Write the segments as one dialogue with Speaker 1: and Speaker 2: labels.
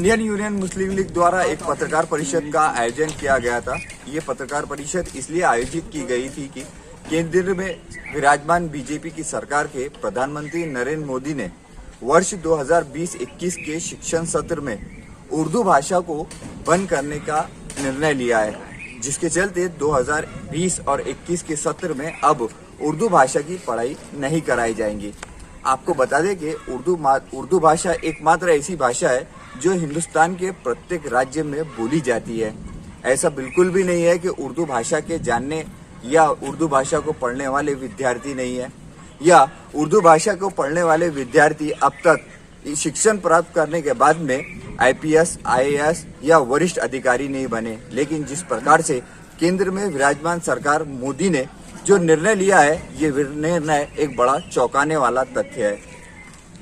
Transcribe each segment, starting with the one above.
Speaker 1: Indian union मुस्लिम league द्वारा एक पत्रकार परिषद का आयोजन किया गया था। ये पत्रकार परिषद इसलिए आयोजित की गई थी कि केंद्र में विराजमान बीजेपी की सरकार के प्रधानमंत्री नरेंद्र मोदी ने वर्ष 2020-21 के शिक्षण सत्र में उर्दू भाषा को बंद करने का निर्णय लिया है, जिसके चलते 2020 और 21 के सत्र में अब उर्दू भाषा की पढ़ाई नहीं कराई जाएंगी। आपको बता दें कि उर्दू भाषा एकमात्र ऐसी भाषा है जो हिंदुस्तान के प्रत्येक राज्य में बोली जाती है। ऐसा बिल्कुल भी नहीं है कि उर्दू भाषा के जानने या उर्दू भाषा को पढ़ने वाले विद्यार्थी नहीं है, या उर्दू भाषा को पढ़ने वाले विद्यार्थी अब तक शिक्षण प्राप्त करने के बाद में IPS, IAS या वरिष्ठ अधिकारी नहीं बने। लेकिन जिस प्रकार से केंद्र में विराजमान सरकार मोदी ने जो निर्णय लिया है, ये निर्णय एक बड़ा चौंकाने वाला तथ्य है।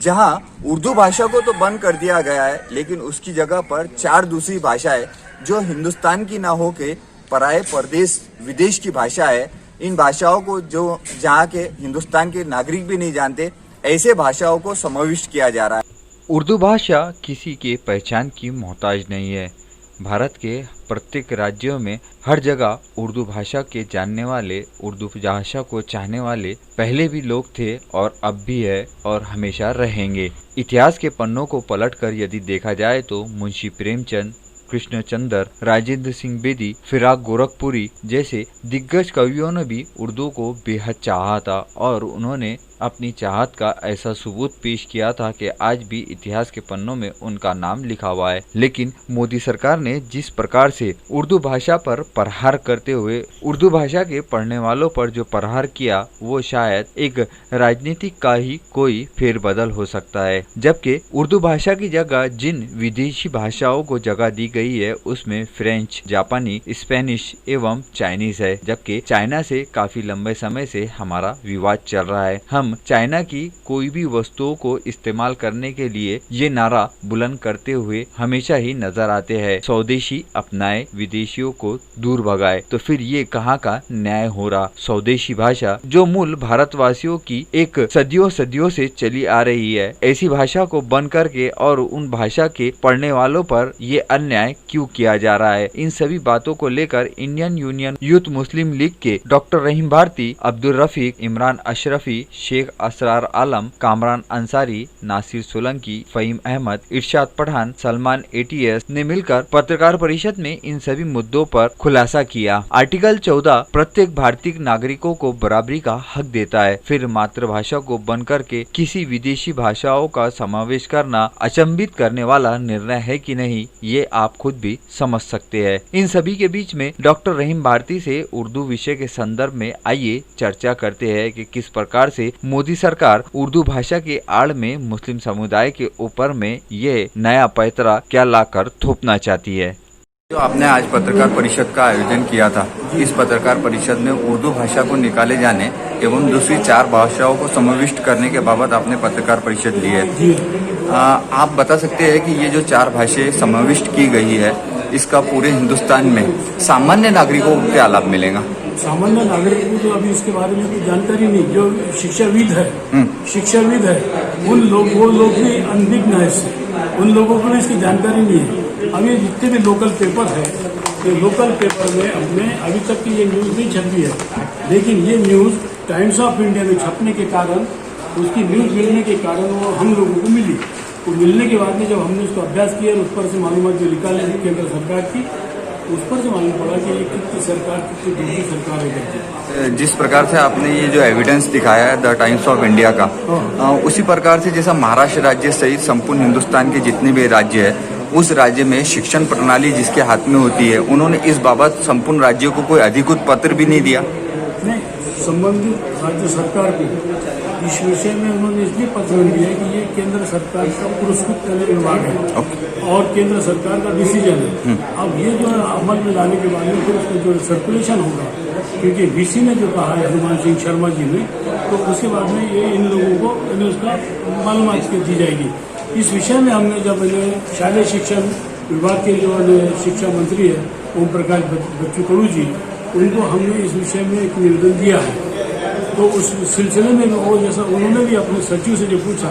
Speaker 1: जहां उर्दू भाषा को तो बंद कर दिया गया है, लेकिन उसकी जगह पर 4 दूसरी भाषाएं जो हिंदुस्तान की ना हो के पराये प्रदेश विदेश की भाषा है, इन भाषाओं को जो जहां के हिंदुस्तान के नागरिक भी नहीं जानते, ऐसे भाषाओं को समाविष्ट किया जा रहा है।
Speaker 2: उर्दू भाषा किसी के पहचान की मोहताज नहीं है। भारत के प्रत्येक राज्यों में हर जगह उर्दू भाषा के जानने वाले, उर्दू भाषा को चाहने वाले पहले भी लोग थे और अब भी है और हमेशा रहेंगे। इतिहास के पन्नों को पलटकर यदि देखा जाए तो मुंशी प्रेमचंद, कृष्णचंद्र, राजेंद्र सिंह बेदी, फिराक गोरखपुरी जैसे दिग्गज कवियों ने भी उर्दू को बेहद चाहा था और उन्होंने अपनी चाहत का ऐसा सबूत पेश किया था कि आज भी इतिहास के पन्नों में उनका नाम लिखा हुआ है। लेकिन मोदी सरकार ने जिस प्रकार से उर्दू भाषा पर प्रहार करते हुए उर्दू भाषा के पढ़ने वालों पर जो प्रहार किया, वो शायद एक राजनीतिक का ही कोई फेरबदल हो सकता है। जबकि उर्दू भाषा की जगह जिन विदेशी भाषाओं को जगह दी गई है, उसमें फ्रेंच, जापानी, स्पेनिश एवं चाइनीज है। जबकि चाइना से काफी लंबे समय से हमारा विवाद चल रहा है। हम चाइना की कोई भी वस्तुओं को इस्तेमाल करने के लिए ये नारा बुलंद करते हुए हमेशा ही नजर आते हैं, स्वदेशी अपनाए, विदेशियों को दूर भगाए। तो फिर ये कहाँ का न्याय हो रहा? स्वदेशी भाषा जो मूल भारतवासियों की एक सदियों से चली आ रही है, ऐसी भाषा को बंद करके और उन भाषा के पढ़ने वालों पर ये अन्याय क्यों किया जा रहा है? इन सभी बातों को लेकर इंडियन यूनियन यूथ मुस्लिम लीग के डॉक्टर रहीम भारती, अब्दुल रफीक, इमरान अशरफी, शेख असरार आलम, कामरान अंसारी, नासिर सोलंकी, फहीम अहमद, इरशाद पठान, सलमान ATS ने मिलकर पत्रकार परिषद में इन सभी मुद्दों पर खुलासा किया। आर्टिकल 14 प्रत्येक भारतीय नागरिकों को बराबरी का हक देता है। फिर मातृभाषा को बंद करके किसी विदेशी भाषाओं का समावेश करना अचंभित करने वाला निर्णय है कि नहीं, ये आप खुद भी समझ सकते हैं। इन सभी के बीच में डॉक्टर रहीम भारती से उर्दू विषय के संदर्भ में आइए चर्चा करते हैं कि किस प्रकार से मोदी सरकार उर्दू भाषा के आड़ में मुस्लिम समुदाय के ऊपर में ये नया पैतरा क्या लाकर थोपना चाहती है।
Speaker 1: जो आपने आज पत्रकार परिषद का आयोजन किया था, इस पत्रकार परिषद में उर्दू भाषा को निकाले जाने एवं दूसरी 4 भाषाओं को समाविष्ट करने के बाबत आपने पत्रकार परिषद ली है। आप बता सकते हैं कि ये जो 4 भाषाएं समाविष्ट की गई है, इसका पूरे हिंदुस्तान में सामान्य नागरिकों को क्या लाभ मिलेगा?
Speaker 3: सामान्य नागरिक को तो अभी इसके बारे में कोई जानकारी नहीं। जो शिक्षाविद है वो लोग भी अनभिज्ञ है इससे, उन लोगों को इसकी जानकारी नहीं है। अभी जितने भी लोकल पेपर है, ये लोकल पेपर में अपने अभी तक की ये न्यूज नहीं छपी है, लेकिन ये न्यूज टाइम्स ऑफ इंडिया में छपने के कारण, उसकी न्यूज मिलने के कारण वो हम लोगों को मिली। तो मिलने के बाद में जब हमने उसको अभ्यास किया, उस पर से मालूमात जो निकाले केंद्र सरकार की, उस पर से मालूम पड़ा कि ये कितनी सरकार कितनी दूसरी सरकार है।
Speaker 1: जिस प्रकार से आपने ये जो एविडेंस दिखाया है द टाइम्स ऑफ इंडिया का, उसी प्रकार से जैसा महाराष्ट्र राज्य सहित संपूर्ण हिंदुस्तान के जितने भी राज्य है, उस राज्य में शिक्षण प्रणाली जिसके हाथ में होती है, उन्होंने इस बाबत संपूर्ण राज्यों को कोई अधिकृत पत्र भी नहीं दिया।
Speaker 3: नहीं, संबंधित राज्य सरकार को इस विषय में उन्होंने इसलिए पत्र दिया है कि ये केंद्र सरकार का पुरस्कृत करने विभाग है और केंद्र सरकार का डिसीजन है। अब ये जो अमल में लाने के बाद में फिर उसका जो सर्कुलेशन होगा, क्योंकि VC ने जो कहा है हनुमान सिंह शर्मा जी ने, तो उसके बाद में ये इन लोगों को उसका मालूमात दी जाएगी। इस विषय में हमने जब शालेय शिक्षण विभाग के जो शिक्षा मंत्री है ओम प्रकाश बच्चू कडू जी, उनको हमने इस विषय में एक निवेदन दिया है। तो उस सिलसिले में वो जैसा उन्होंने भी अपने सचिव से जो पूछा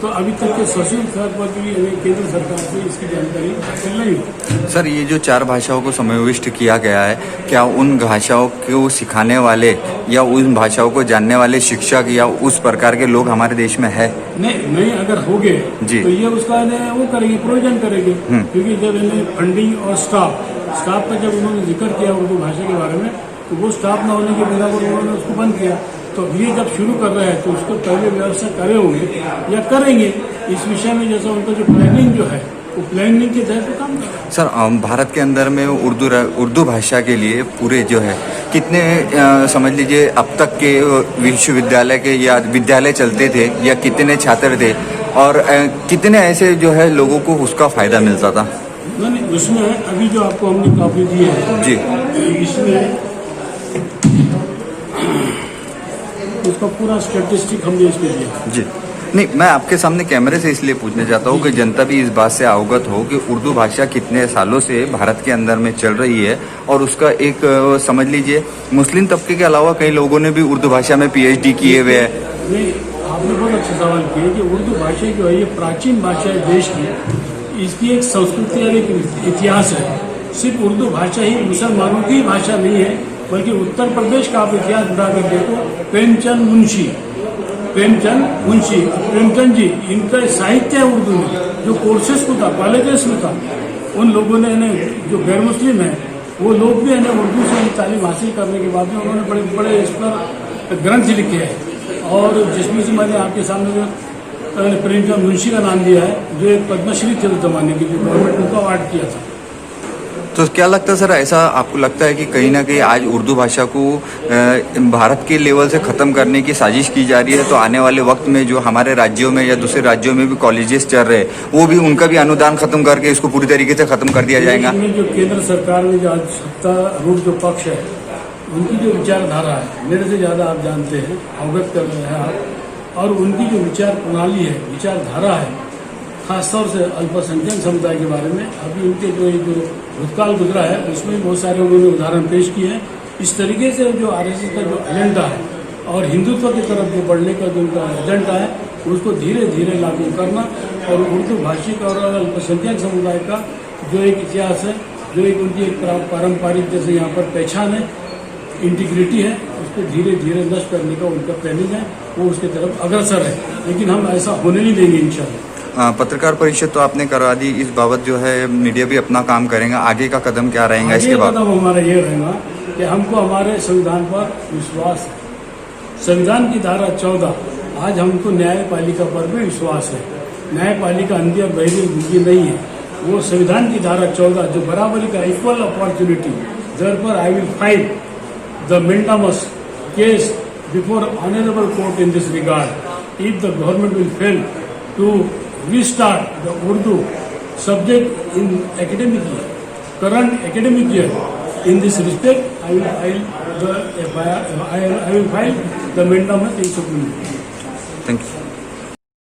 Speaker 3: तो अभी तक के सशुल्क स्तर पर भी हमें केंद्र सरकार से इसकी जानकारी हासिल नहीं हुई।
Speaker 1: सर, ये जो 4 भाषाओं को समाविष्ट किया गया है, क्या उन भाषाओं को सिखाने वाले या उन भाषाओं को जानने वाले शिक्षक या उस प्रकार के लोग हमारे देश में है?
Speaker 3: नहीं, अगर हो गए
Speaker 1: जी।
Speaker 3: तो ये उसका वो करेंगे, प्रोविजन करेंगे। क्योंकि जब इन्हें फंडिंग और स्टाफ का जब उन्होंने जिक्र किया उर्दू भाषा के बारे में, तो वो स्टाफ न होने के बिना पर उन्होंने उसको बंद किया। तो ये जब शुरू कर रहे हैं तो उसको पहले व्यवस्था करे होंगे या करेंगे इस विषय में, जैसा उनका जो प्लानिंग जो है वो प्लानिंग के तहत काम कर रहे हैं।
Speaker 1: सर, भारत के अंदर में उर्दू भाषा के लिए पूरे जो है कितने समझ लीजिए अब तक के विश्वविद्यालय के या विद्यालय चलते थे या कितने छात्र थे और कितने ऐसे जो है लोगों को उसका फायदा मिलता था?
Speaker 3: नहीं, उसमें अभी जो आपको हमने कॉपी दी है
Speaker 1: जी,
Speaker 3: इसमें उसका पूरा स्टैटिस्टिक हमने इसमें दिया।
Speaker 1: जी। नहीं, मैं आपके सामने कैमरे से इसलिए पूछना चाहता हूँ कि जनता भी इस बात से अवगत हो कि उर्दू भाषा कितने सालों से भारत के अंदर में चल रही है और उसका एक समझ लीजिए मुस्लिम तबके के अलावा कई लोगों ने भी उर्दू भाषा में PhD किए हुए हैं।
Speaker 3: नहीं, आपने बहुत अच्छा सवाल किया कि उर्दू भाषा जो है ये प्राचीन भाषा है देश की, इसकी एक संस्कृति और एक इतिहास है। सिर्फ उर्दू भाषा ही मुसलमानों की भाषा नहीं है, बल्कि उत्तर प्रदेश का आप इतिहास बढ़ा कर देखो, प्रेमचंद जी, इनका साहित्य है उर्दू में, जो कोर्सेस को था, कॉलेजेस में था। उन लोगों ने जो गैर मुस्लिम है वो लोग भी उर्दू से तालीम हासिल करने के बाद में उन्होंने बड़े बड़े इस पर ग्रंथ लिखे हैं। और जिसमें से मैंने आपके सामने जो प्रेमचंद मुंशी का नाम दिया है, जो एक पद्मश्री थे उस जमाने की, जो गवर्नमेंट उनको अवार्ड किया था।
Speaker 1: तो क्या लगता है सर, ऐसा आपको लगता है कि कहीं ना कहीं आज उर्दू भाषा को भारत के लेवल से ख़त्म करने की साजिश की जा रही है? तो आने वाले वक्त में जो हमारे राज्यों में या दूसरे राज्यों में भी कॉलेजेस चल रहे हैं, वो भी उनका भी अनुदान खत्म करके इसको पूरी तरीके से खत्म कर दिया जाएगा?
Speaker 3: जो केंद्र सरकार में जो आज सत्तारूढ़ जो पक्ष है, उनकी जो विचारधारा है, मेरे से ज़्यादा आप जानते हैं, अवगत कर रहे हैं आप, और उनकी जो विचार प्रणाली है, विचारधारा है, खासतौर से अल्पसंख्यक समुदाय के बारे में, अभी उनके जो भूतकाल गुजरा है उसमें बहुत सारे उन्होंने उदाहरण पेश किए हैं। इस तरीके से जो RSS का जो एजेंडा है और हिंदुत्व की तरफ जो बढ़ने का जो उनका एजेंडा है, उसको धीरे धीरे लागू करना और उर्दू भाषिक और अल्पसंख्यक समुदाय का जो एक इतिहास है, जो एक उनकी एक पारंपरिक जैसे यहाँ पर पहचान है, इंटीग्रिटी है, उसको धीरे धीरे नष्ट करने का उनका प्लानिंग है, वो उसके तरफ अग्रसर है। लेकिन हम ऐसा होने नहीं देंगे इंशाल्लाह।
Speaker 1: पत्रकार परिषद तो आपने करवा दी, इस बाबत जो है मीडिया भी अपना काम करेगा, आगे का कदम क्या रहेगा इसके बाद?
Speaker 3: कदम हमारा ये रहेगा कि हमको हमारे संविधान पर विश्वास है। संविधान की धारा 14, आज हमको न्यायपालिका पर भी विश्वास है। न्यायपालिका अंधी और बहिरी दूसरी नहीं है, वो संविधान की धारा 14 जो बराबरी का equal opportunity, therefore I will file the mandamus case before honourable court in this regard if the government will fail to restart the Urdu subject in academic year, current academic year. In this respect, I will file the mandamus in Supreme Court.
Speaker 1: Thank you.